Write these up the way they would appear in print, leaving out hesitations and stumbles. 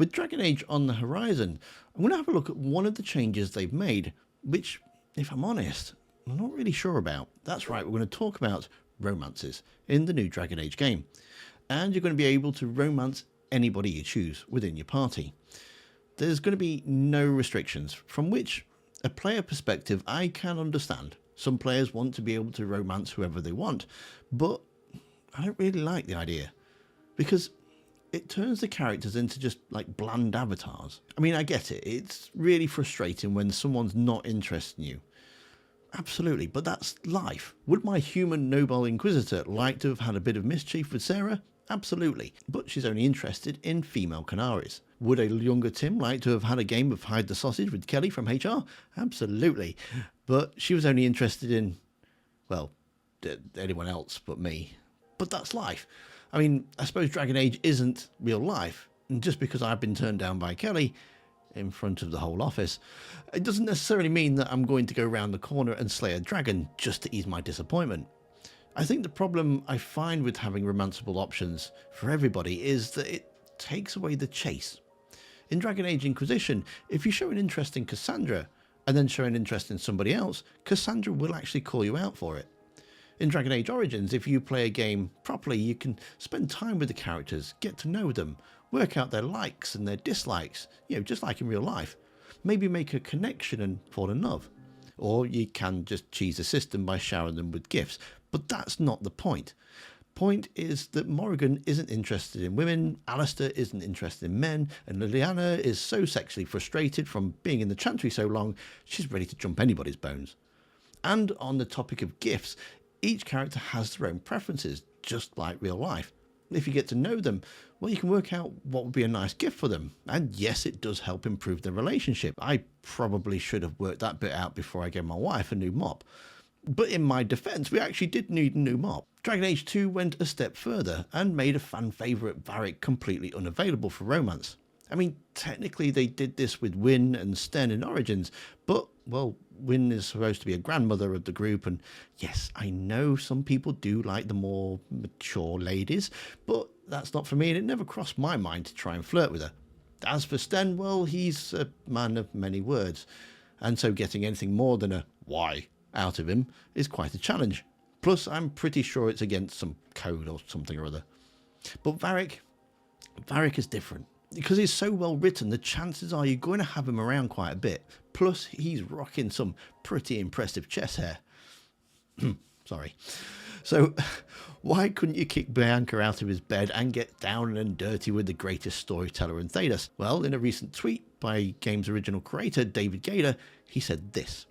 With Dragon Age on the horizon, I'm going to have a look at one of the changes they've made, which, if I'm honest, I'm not really sure about. That's right, we're going to talk about romances in the new Dragon Age game. And you're going to be able to romance anybody you choose within your party. There's going to be no restrictions, from which, a player perspective, I can understand. Some players want to be able to romance whoever they want, but I don't really like the idea, because it turns the characters into just like bland avatars. I mean, I get it. It's really frustrating when someone's not interested in you. Absolutely, but that's life. Would my human Noble Inquisitor like to have had a bit of mischief with Sarah? Absolutely, but she's only interested in female Canaries. Would a younger Tim like to have had a game of hide the sausage with Kelly from HR? Absolutely, but she was only interested in, well, anyone else but me. But that's life. I mean, I suppose Dragon Age isn't real life, and just because I've been turned down by Kelly in front of the whole office, it doesn't necessarily mean that I'm going to go around the corner and slay a dragon just to ease my disappointment. I think the problem I find with having romanceable options for everybody is that it takes away the chase. In Dragon Age Inquisition, if you show an interest in Cassandra and then show an interest in somebody else, Cassandra will actually call you out for it. In Dragon Age Origins, if you play a game properly, you can spend time with the characters, get to know them, work out their likes and their dislikes, just like in real life. Maybe make a connection and fall in love. Or you can just cheese the system by showering them with gifts. But that's not the point. Point is that Morrigan isn't interested in women, Alistair isn't interested in men, and Liliana is so sexually frustrated from being in the Chantry so long, she's ready to jump anybody's bones. And on the topic of gifts, each character has their own preferences, just like real life. If you get to know them, well, you can work out what would be a nice gift for them. And yes, it does help improve the relationship. I probably should have worked that bit out before I gave my wife a new mop. But in my defence, we actually did need a new mop. Dragon Age 2 went a step further and made a fan favourite Varric completely unavailable for romance. I mean, technically they did this with Wynne and Sten in Origins, but, well, Wynne is supposed to be a grandmother of the group, and yes, I know some people do like the more mature ladies, but that's not for me, and it never crossed my mind to try and flirt with her. As for Sten, well, he's a man of many words, and so getting anything more than a "why" out of him is quite a challenge. Plus, I'm pretty sure it's against some code or something or other. But Varric is different. Because he's so well written, the chances are you're going to have him around quite a bit. Plus, he's rocking some pretty impressive chest hair. Sorry. So, why couldn't you kick Bianca out of his bed and get down and dirty with the greatest storyteller in Thedas? Well, in a recent tweet by game's original creator, David Gader, he said this.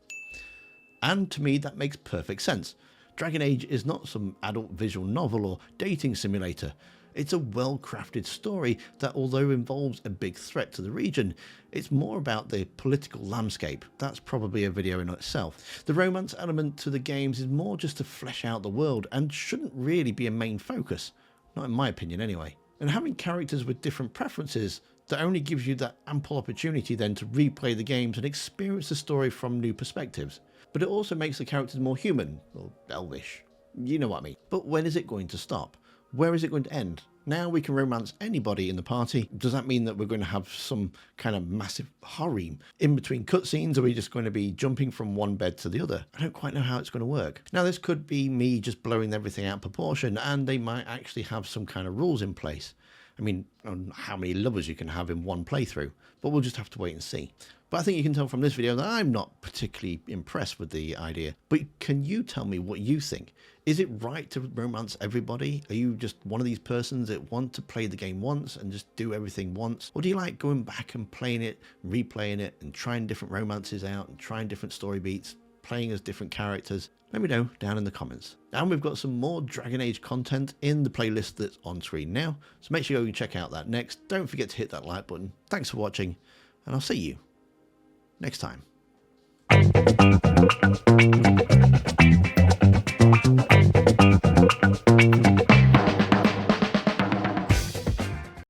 And to me, that makes perfect sense. Dragon Age is not some adult visual novel or dating simulator. It's a well-crafted story that, although involves a big threat to the region, it's more about the political landscape. That's probably a video in itself. The romance element to the games is more just to flesh out the world and shouldn't really be a main focus. Not in my opinion anyway. And having characters with different preferences, that only gives you that ample opportunity then to replay the games and experience the story from new perspectives. But it also makes the characters more human, or elvish. You know what I mean. But when is it going to stop? Where is it going to end? Now we can romance anybody in the party. Does that mean that we're going to have some kind of massive harem in between cutscenes? Or are we just going to be jumping from one bed to the other? I don't quite know how it's going to work. Now, this could be me just blowing everything out of proportion, and they might actually have some kind of rules in place. I mean, on how many lovers you can have in one playthrough, but we'll just have to wait and see. But I think you can tell from this video that I'm not particularly impressed with the idea. But can you tell me what you think? Is it right to romance everybody? Are you just one of these persons that want to play the game once and just do everything once? Or do you like going back and playing it, replaying it, and trying different romances out, and trying different story beats, playing as different characters? Let me know down in the comments. And we've got some more Dragon Age content in the playlist that's on screen now, so make sure you go and check out that next. Don't forget to hit that like button. Thanks for watching, and I'll see you next time.